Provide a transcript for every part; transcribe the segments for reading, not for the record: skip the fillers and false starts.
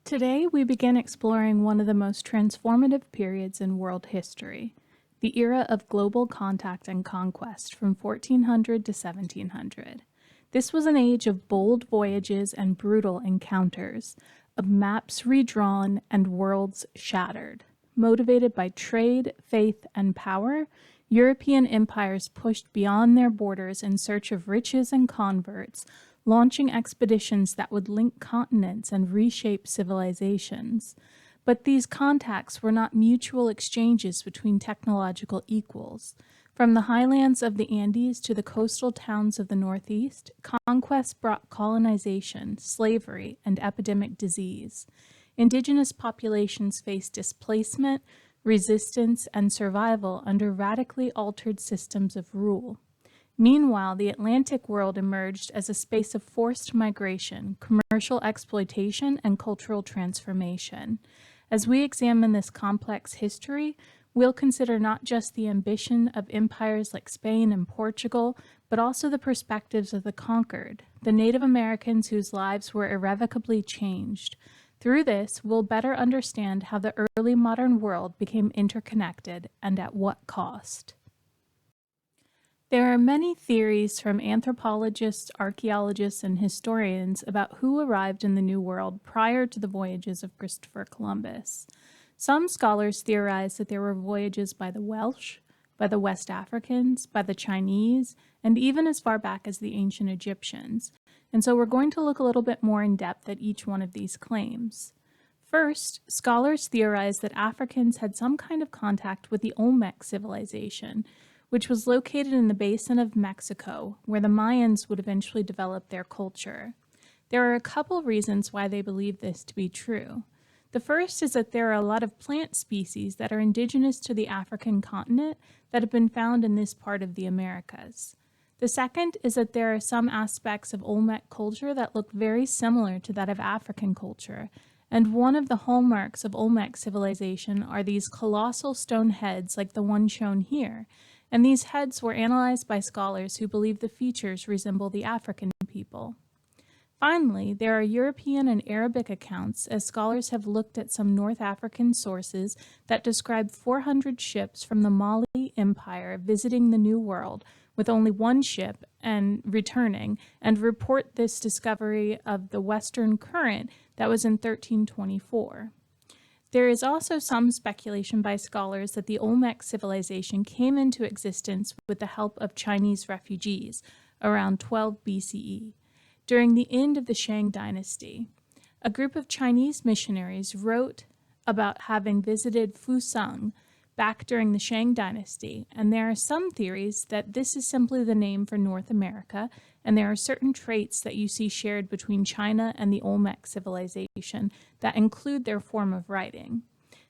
Today, we begin exploring one of the most transformative periods in world history, the era of global contact and conquest from 1400 to 1700. This was an age of bold voyages and brutal encounters, of maps redrawn and worlds shattered. Motivated by trade, faith, and power, European empires pushed beyond their borders in search of riches and converts, launching expeditions that would link continents and reshape civilizations. But these contacts were not mutual exchanges between technological equals. From the highlands of the Andes to the coastal towns of the Northeast, conquest brought colonization, slavery, and epidemic disease. Indigenous populations faced displacement, resistance, and survival under radically altered systems of rule. Meanwhile, the Atlantic world emerged as a space of forced migration, commercial exploitation, and cultural transformation. As we examine this complex history, we'll consider not just the ambition of empires like Spain and Portugal, but also the perspectives of the conquered, the Native Americans whose lives were irrevocably changed. Through this, we'll better understand how the early modern world became interconnected and at what cost. There are many theories from anthropologists, archaeologists, and historians about who arrived in the New World prior to the voyages of Christopher Columbus. Some scholars theorize that there were voyages by the Welsh, by the West Africans, by the Chinese, and even as far back as the ancient Egyptians. And so we're going to look a little bit more in depth at each one of these claims. First, scholars theorize that Africans had some kind of contact with the Olmec civilization, which was located in the basin of Mexico, where the Mayans would eventually develop their culture. There are a couple reasons why they believe this to be true. The first is that there are a lot of plant species that are indigenous to the African continent that have been found in this part of the Americas. The second is that there are some aspects of Olmec culture that look very similar to that of African culture, and one of the hallmarks of Olmec civilization are these colossal stone heads like the one shown here, and these heads were analyzed by scholars who believe the features resemble the African people. Finally, there are European and Arabic accounts, as scholars have looked at some North African sources that describe 400 ships from the Mali Empire visiting the New World with only one ship and returning, and report this discovery of the Western Current that was in 1324. There is also some speculation by scholars that the Olmec civilization came into existence with the help of Chinese refugees around 12 BCE. During the end of the Shang dynasty, a group of Chinese missionaries wrote about having visited Fusang back during the Shang dynasty, and there are some theories that this is simply the name for North America, and there are certain traits that you see shared between China and the Olmec civilization that include their form of writing.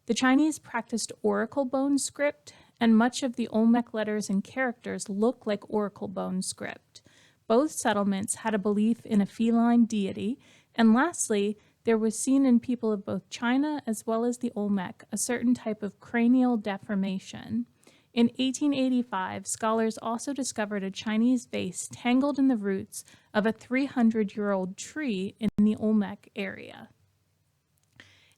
The Chinese practiced oracle bone script, and much of the Olmec letters and characters look like oracle bone script. Both settlements had a belief in a feline deity, and lastly, there was seen in people of both China as well as the Olmec a certain type of cranial deformation. In 1885, scholars also discovered a Chinese vase tangled in the roots of a 300-year-old tree in the Olmec area.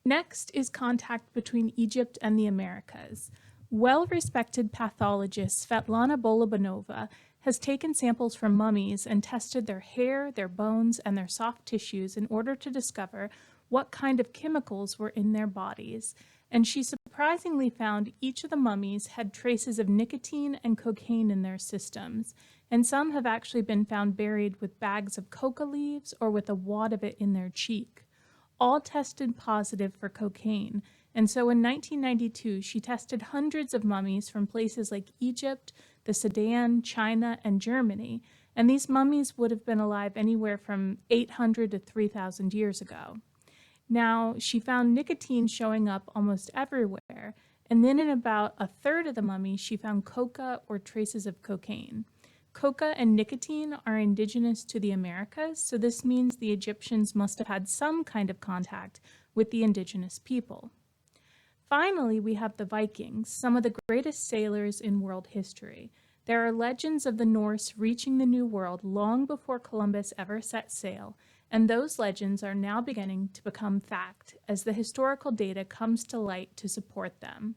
Next is contact between Egypt and the Americas. Well-respected pathologist Svetlana Bolobanova has taken samples from mummies and tested their hair, their bones, and their soft tissues in order to discover what kind of chemicals were in their bodies. And she surprisingly found each of the mummies had traces of nicotine and cocaine in their systems, and some have actually been found buried with bags of coca leaves or with a wad of it in their cheek. All tested positive for cocaine, and so in 1992 she tested hundreds of mummies from places like Egypt, the Sudan, China, and Germany, and these mummies would have been alive anywhere from 800 to 3,000 years ago. Now, she found nicotine showing up almost everywhere, and then in about a third of the mummies, she found coca or traces of cocaine. Coca and nicotine are indigenous to the Americas, so this means the Egyptians must have had some kind of contact with the indigenous people. Finally, we have the Vikings, some of the greatest sailors in world history. There are legends of the Norse reaching the New World long before Columbus ever set sail, and those legends are now beginning to become fact as the historical data comes to light to support them.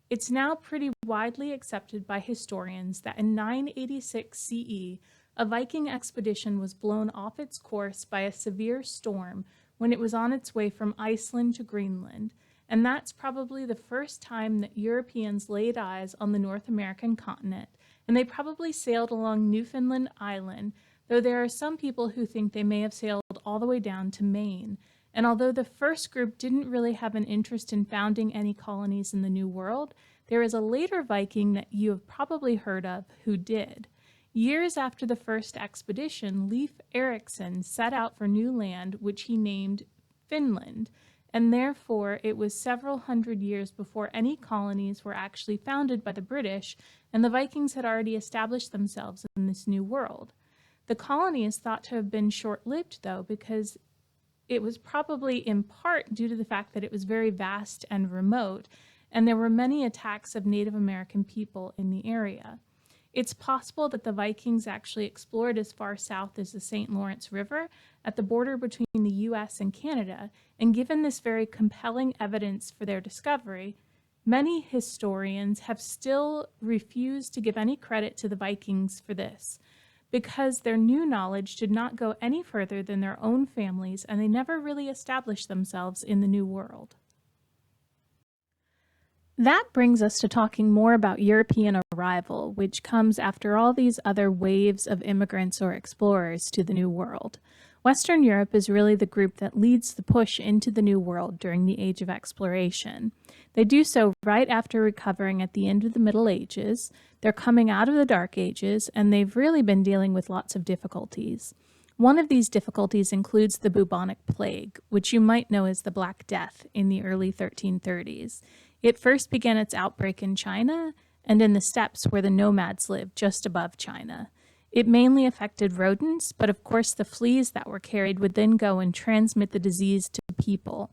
It's now pretty widely accepted by historians that in 986 CE, a Viking expedition was blown off its course by a severe storm when it was on its way from Iceland to Greenland, and that's probably the first time that Europeans laid eyes on the North American continent, and they probably sailed along Newfoundland Island, though there are some people who think they may have sailed all the way down to Maine. And although the first group didn't really have an interest in founding any colonies in the New World, there is a later Viking that you have probably heard of who did. Years after the first expedition, Leif Erikson set out for new land, which he named Finland, and therefore it was several hundred years before any colonies were actually founded by the British, and the Vikings had already established themselves in this new world. The colony is thought to have been short-lived, though, because it was probably in part due to the fact that it was very vast and remote, and there were many attacks of Native American people in the area. It's possible that the Vikings actually explored as far south as the St. Lawrence River at the border between the US and Canada, and given this very compelling evidence for their discovery, many historians have still refused to give any credit to the Vikings for this, because their new knowledge did not go any further than their own families, and they never really established themselves in the New World. That brings us to talking more about European arrival, which comes after all these other waves of immigrants or explorers to the New World. Western Europe is really the group that leads the push into the New World during the Age of Exploration. They do so right after recovering at the end of the Middle Ages. They're coming out of the Dark Ages, and they've really been dealing with lots of difficulties. One of these difficulties includes the bubonic plague, which you might know as the Black Death in the early 1330s. It first began its outbreak in China and in the steppes where the nomads lived just above China. It mainly affected rodents, but of course the fleas that were carried would then go and transmit the disease to people.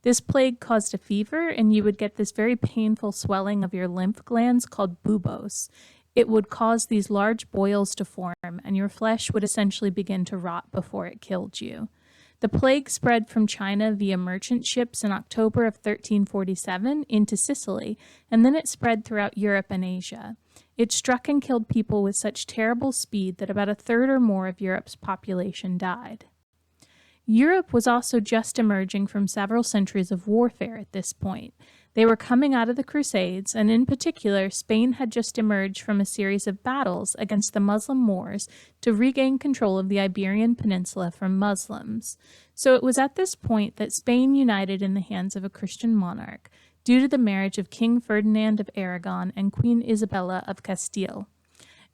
This plague caused a fever, and you would get this very painful swelling of your lymph glands called buboes. It would cause these large boils to form, and your flesh would essentially begin to rot before it killed you. The plague spread from China via merchant ships in October of 1347 into Sicily, and then it spread throughout Europe and Asia. It struck and killed people with such terrible speed that about a third or more of Europe's population died. Europe was also just emerging from several centuries of warfare at this point. They were coming out of the Crusades, and in particular, Spain had just emerged from a series of battles against the Muslim Moors to regain control of the Iberian Peninsula from Muslims. So it was at this point that Spain united in the hands of a Christian monarch, due to the marriage of King Ferdinand of Aragon and Queen Isabella of Castile.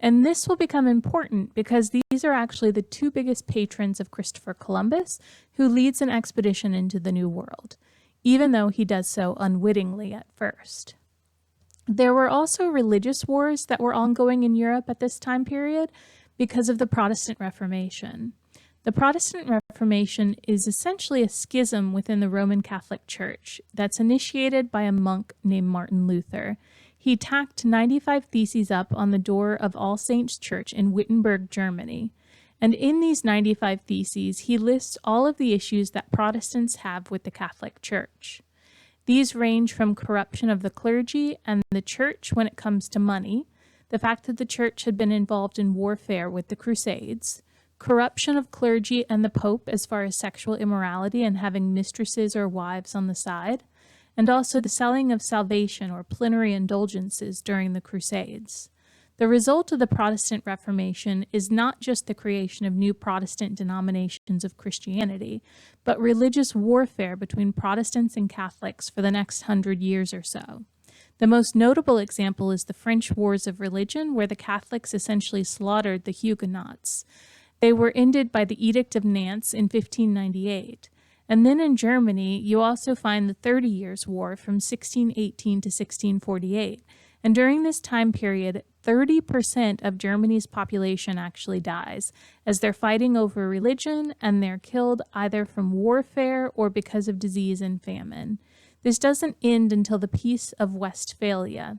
And this will become important because these are actually the two biggest patrons of Christopher Columbus, who leads an expedition into the New World, even though he does so unwittingly at first. There were also religious wars that were ongoing in Europe at this time period because of the Protestant Reformation. The Protestant Reformation is essentially a schism within the Roman Catholic Church that's initiated by a monk named Martin Luther. He tacked 95 theses up on the door of All Saints Church in Wittenberg, Germany. And in these 95 theses, he lists all of the issues that Protestants have with the Catholic Church. These range from corruption of the clergy and the church when it comes to money, the fact that the church had been involved in warfare with the Crusades, corruption of clergy and the Pope as far as sexual immorality and having mistresses or wives on the side, and also the selling of salvation or plenary indulgences during the Crusades. The result of the Protestant Reformation is not just the creation of new Protestant denominations of Christianity, but religious warfare between Protestants and Catholics for the next 100 years or so. The most notable example is the French Wars of Religion, where the Catholics essentially slaughtered the Huguenots. They were ended by the Edict of Nantes in 1598. And then in Germany, you also find the 30 Years' War from 1618 to 1648. And during this time period, 30% of Germany's population actually dies, as they're fighting over religion and they're killed either from warfare or because of disease and famine. This doesn't end until the Peace of Westphalia.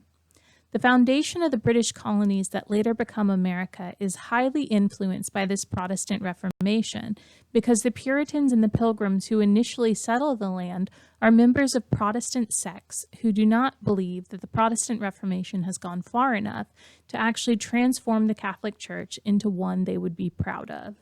The foundation of the British colonies that later become America is highly influenced by this Protestant Reformation because the Puritans and the Pilgrims who initially settle the land are members of Protestant sects who do not believe that the Protestant Reformation has gone far enough to actually transform the Catholic Church into one they would be proud of.